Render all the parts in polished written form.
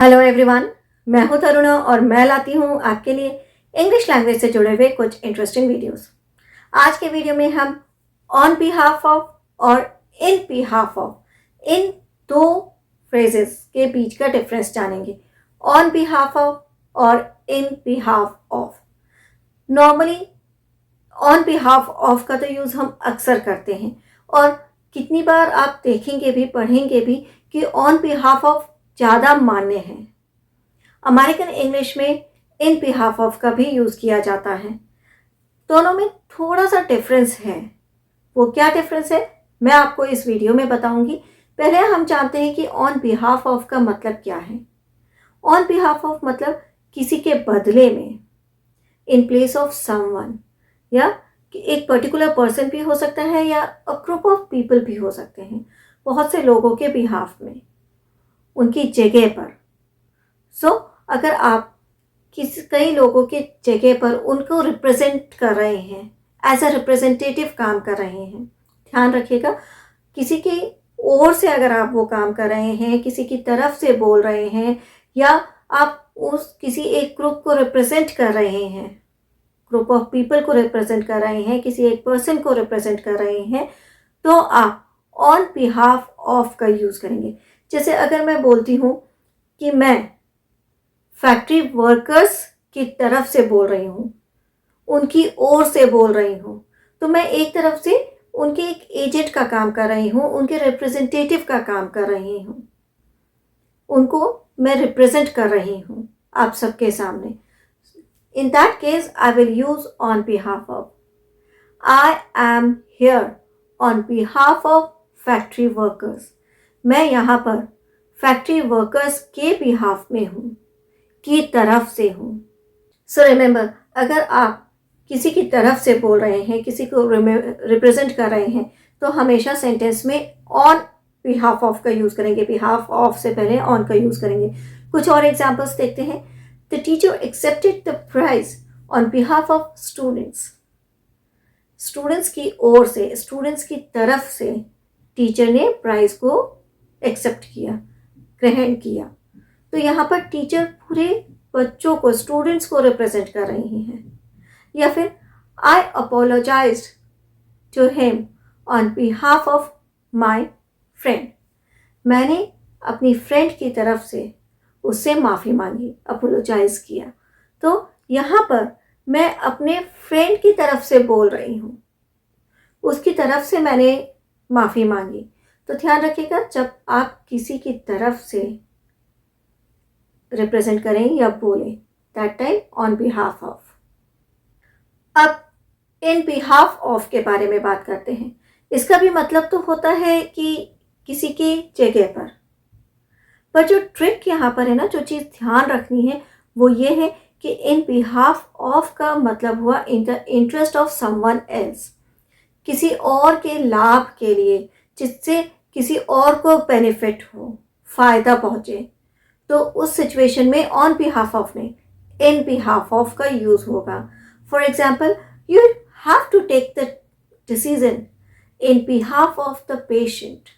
Hello everyone, मैं हूं तरुणा और मैं लाती हूं आपके लिए इंग्लिश लैंग्वेज से जुड़े हुए कुछ इंटरेस्टिंग वीडियोस। आज के वीडियो में हम ऑन बिहाफ ऑफ और इन बिहाफ ऑफ इन दो फ्रेजेस के बीच का डिफरेंस जानेंगे। ऑन बिहाफ ऑफ और in behalf of. Normally on behalf of का तो यूज़ हम अक्सर करते हैं और कितनी बार आप देखेंगे भी पढ़ेंगे भी कि ऑन बिहाफ ऑफ ज़्यादा मान्य है। अमेरिकन इंग्लिश में इन बिहाफ ऑफ का भी यूज़ किया जाता है। दोनों में थोड़ा सा डिफरेंस है। वो क्या डिफरेंस है मैं आपको इस वीडियो में बताऊंगी। पहले हम जानते हैं कि ऑन बिहाफ ऑफ का मतलब क्या है। ऑन बिहाफ ऑफ मतलब किसी के बदले में, इन प्लेस ऑफ समवन, या एक पर्टिकुलर पर्सन भी हो सकता है या अ ग्रुप ऑफ पीपल भी हो सकते हैं, बहुत से लोगों के बिहाफ में, उनकी जगह पर। अगर आप कई लोगों के जगह पर उनको रिप्रेजेंट कर रहे हैं, एज अ रिप्रेजेंटेटिव काम कर रहे हैं, ध्यान रखिएगा, किसी की ओर से अगर आप वो काम कर रहे हैं, किसी की तरफ से बोल रहे हैं, या आप उस किसी एक ग्रुप को रिप्रेजेंट कर रहे हैं, ग्रुप ऑफ पीपल को रिप्रेजेंट कर रहे हैं, किसी एक पर्सन को रिप्रेजेंट कर रहे हैं, तो आप ऑन बिहाफ ऑफ का यूज़ करेंगे। जैसे अगर मैं बोलती हूँ कि मैं फैक्ट्री वर्कर्स की तरफ से बोल रही हूँ, उनकी ओर से बोल रही हूँ, तो मैं एक तरफ से उनके एक एजेंट का काम कर रही हूँ, उनके रिप्रेजेंटेटिव का काम कर रही हूँ, उनको मैं रिप्रेजेंट कर रही हूँ आप सबके सामने। In that case I will use on behalf of. I am here on behalf of factory workers. मैं यहाँ पर फैक्ट्री वर्कर्स के बिहाफ में हूँ, की तरफ से हूँ। सो रिमेंबर, अगर आप किसी की तरफ से बोल रहे हैं, किसी को रिप्रेजेंट कर रहे हैं, तो हमेशा सेंटेंस में ऑन बिहाफ ऑफ का यूज़ करेंगे। बिहाफ ऑफ से पहले ऑन का यूज़ करेंगे। कुछ और एग्जांपल्स देखते हैं। The teacher accepted the prize on behalf of students. Students की ओर से, स्टूडेंट्स की तरफ से टीचर ने प्राइज को एक्सेप्ट किया, ग्रहण किया। तो यहाँ पर टीचर पूरे बच्चों को, स्टूडेंट्स को रिप्रेजेंट कर रही हैं। या फिर I apologized to him on behalf of my friend. मैंने अपनी फ्रेंड की तरफ से उससे माफ़ी मांगी, अपोलोजाइज किया। तो यहाँ पर मैं अपने फ्रेंड की तरफ से बोल रही हूँ, उसकी तरफ से मैंने माफ़ी मांगी। तो ध्यान रखिएगा, जब आप किसी की तरफ से रिप्रेजेंट करें या बोलें, that time on behalf of. अब इन बिहाफ ऑफ के बारे में बात करते हैं। इसका भी मतलब तो होता है कि किसी की जगह पर जो ट्रिक यहाँ पर है ना, जो चीज़ ध्यान रखनी है वो ये है कि इन बिहाफ ऑफ का मतलब हुआ in the interest of someone else, किसी और के लाभ के लिए, जिससे किसी और को बेनिफिट हो, फायदा पहुंचे। तो उस सिचुएशन में ऑन बिहाफ ऑफ ने इन बिहाफ ऑफ का यूज होगा। For example, you have to take the decision in behalf of the patient.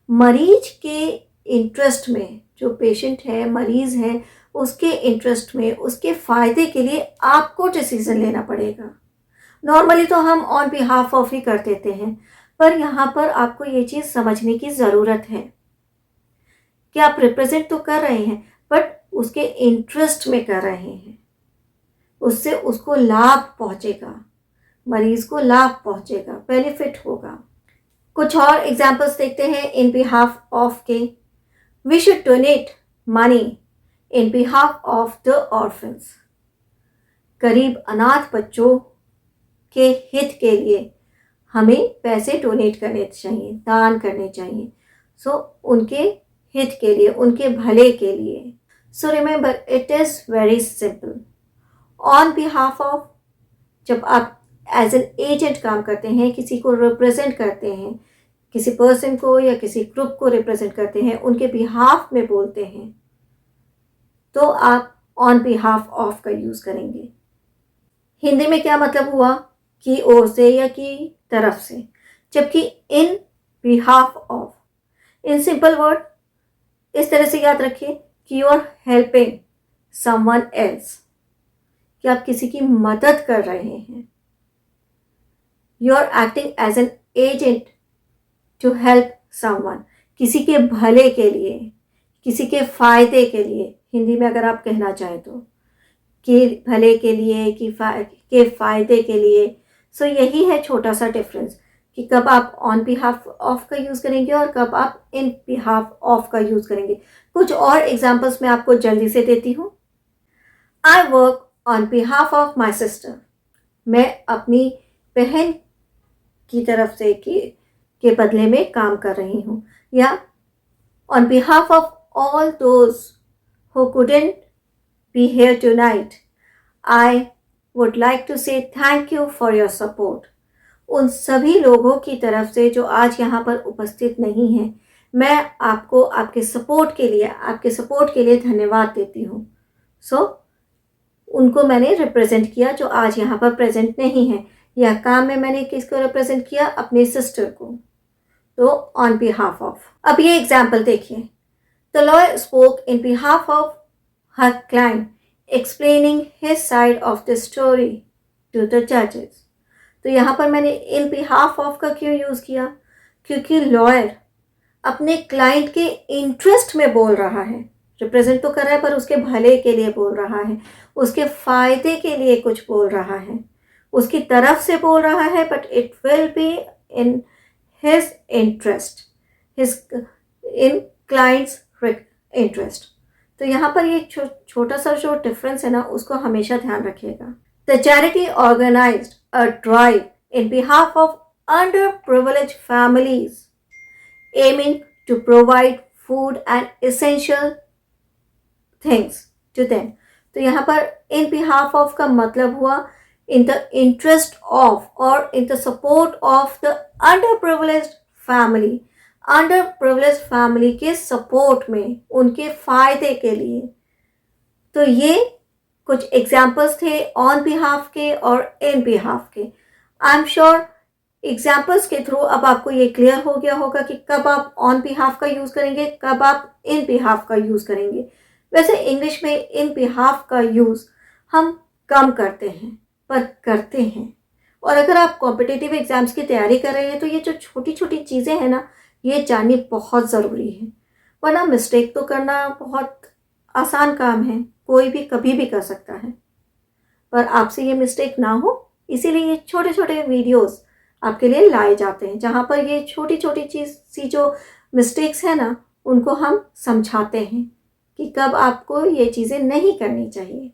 मरीज के इंटरेस्ट में, जो पेशेंट है, मरीज है, उसके इंटरेस्ट में, उसके फायदे के लिए आपको डिसीजन लेना पड़ेगा। नॉर्मली तो हम ऑन बिहाफ ऑफ ही कर देते हैं, पर यहाँ पर आपको ये चीज़ समझने की ज़रूरत है कि आप रिप्रेजेंट तो कर रहे हैं, बट उसके इंटरेस्ट में कर रहे हैं, उससे उसको लाभ पहुंचेगा, मरीज को लाभ पहुंचेगा, बेनिफिट होगा। कुछ और एग्जांपल्स देखते हैं इन बिहाफ ऑफ के। We should donate money in behalf of the orphans. गरीब अनाथ बच्चों के हित के लिए हमें पैसे डोनेट करने चाहिए, दान करने चाहिए। उनके हित के लिए, उनके भले के लिए। So remember, it is very simple. On behalf of, जब आप एज एन एजेंट काम करते हैं, किसी को रिप्रेजेंट करते हैं, किसी पर्सन को या किसी ग्रुप को रिप्रेजेंट करते हैं, उनके बिहाफ में बोलते हैं, तो आप ऑन बिहाफ ऑफ का यूज़ करेंगे। हिंदी में क्या मतलब हुआ, की ओर से या की तरफ से। जबकि in behalf of, in simple word इस तरह से याद रखिए कि you are helping someone else, कि आप किसी की मदद कर रहे हैं। You are acting as an agent to help someone, किसी के भले के लिए, किसी के फायदे के लिए, हिंदी में अगर आप कहना चाहें तो, कि भले के लिए, के फायदे के लिए। सो यही है छोटा सा डिफरेंस कि कब आप ऑन बिहाफ ऑफ का यूज़ करेंगे और कब आप इन बिहाफ ऑफ का यूज़ करेंगे। कुछ और एग्जांपल्स मैं आपको जल्दी से देती हूँ। I work on behalf of my sister, मैं अपनी बहन की तरफ से के बदले में काम कर रही हूँ। या on behalf of all those who couldn't be here tonight, I would like to say thank you for your support, उन सभी लोगों की तरफ से जो आज यहाँ पर उपस्थित नहीं हैं, मैं आपको आपके सपोर्ट के लिए धन्यवाद देती हूँ। सो उनको मैंने रिप्रेजेंट किया जो आज यहाँ पर प्रेजेंट नहीं है। या काम में मैंने किसको रिप्रेजेंट किया? अपने सिस्टर को। तो ऑन बिहाफ ऑफ। अब ये एग्जाम्पल देखिए। The lawyer spoke in behalf of her client explaining his side of the story to the जजेस। तो यहाँ पर मैंने इन बिहाफ ऑफ का क्यों यूज़ किया? क्योंकि लॉयर अपने क्लाइंट के इंटरेस्ट में बोल रहा है, रिप्रेजेंट तो कर रहा है पर उसके भले के लिए बोल रहा है, उसके फायदे के लिए कुछ बोल रहा है, उसकी तरफ से बोल रहा है, but it will be in his interest, in clients interest. तो यहाँ पर ये छोटा सा जो डिफरेंस है ना, उसको हमेशा ध्यान रखिएगा। The charity organised a drive in behalf of underprivileged families aiming to provide food and essential things to them। तो यहाँ पर in behalf of का मतलब हुआ in the interest of और in the support of the underprivileged family, underprivileged family के support में, उनके फायदे के लिए। तो ये कुछ एग्जाम्पल्स थे ऑन बिहाफ के और इन बिहाफ के। आई एम श्योर एग्जाम्पल्स के थ्रू अब आपको ये क्लियर हो गया होगा कि कब आप ऑन बिहाफ का यूज़ करेंगे, कब आप इन बिहाफ का यूज़ करेंगे। वैसे इंग्लिश में इन बिहाफ का यूज़ हम कम करते हैं, पर करते हैं। और अगर आप कॉम्पिटिटिव एग्ज़ाम्स की तैयारी कर रहे हैं तो ये जो छोटी छोटी चीज़ें हैं ना, ये जाननी बहुत ज़रूरी है, वरना मिस्टेक तो करना बहुत आसान काम है, कोई भी कभी भी कर सकता है। पर आपसे ये मिस्टेक ना हो, इसीलिए ये छोटे छोटे वीडियोस आपके लिए लाए जाते हैं, जहाँ पर ये छोटी छोटी सी जो मिस्टेक्स है ना, उनको हम समझाते हैं कि कब आपको ये चीज़ें नहीं करनी चाहिए।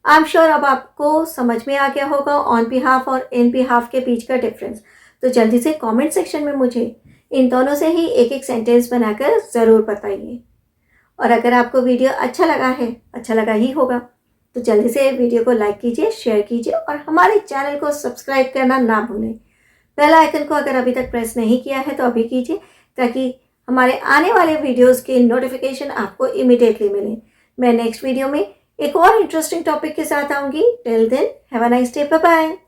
आई एम श्योर अब आपको समझ में आ गया होगा ऑन बिहाफ और इन बिहाफ के बीच का डिफरेंस। तो जल्दी से कमेंट सेक्शन में मुझे इन दोनों से ही एक एक सेंटेंस बनाकर ज़रूर बताइए। और अगर आपको वीडियो अच्छा लगा ही होगा, तो जल्दी से वीडियो को लाइक कीजिए, शेयर कीजिए और हमारे चैनल को सब्सक्राइब करना ना भूलें। बेल आइकन को अगर अभी तक प्रेस नहीं किया है तो अभी कीजिए, ताकि हमारे आने वाले वीडियोस के नोटिफिकेशन आपको इमीडिएटली मिले। मैं नेक्स्ट वीडियो में एक और इंटरेस्टिंग टॉपिक के साथ आऊँगी। Till then have a nice day, bye bye.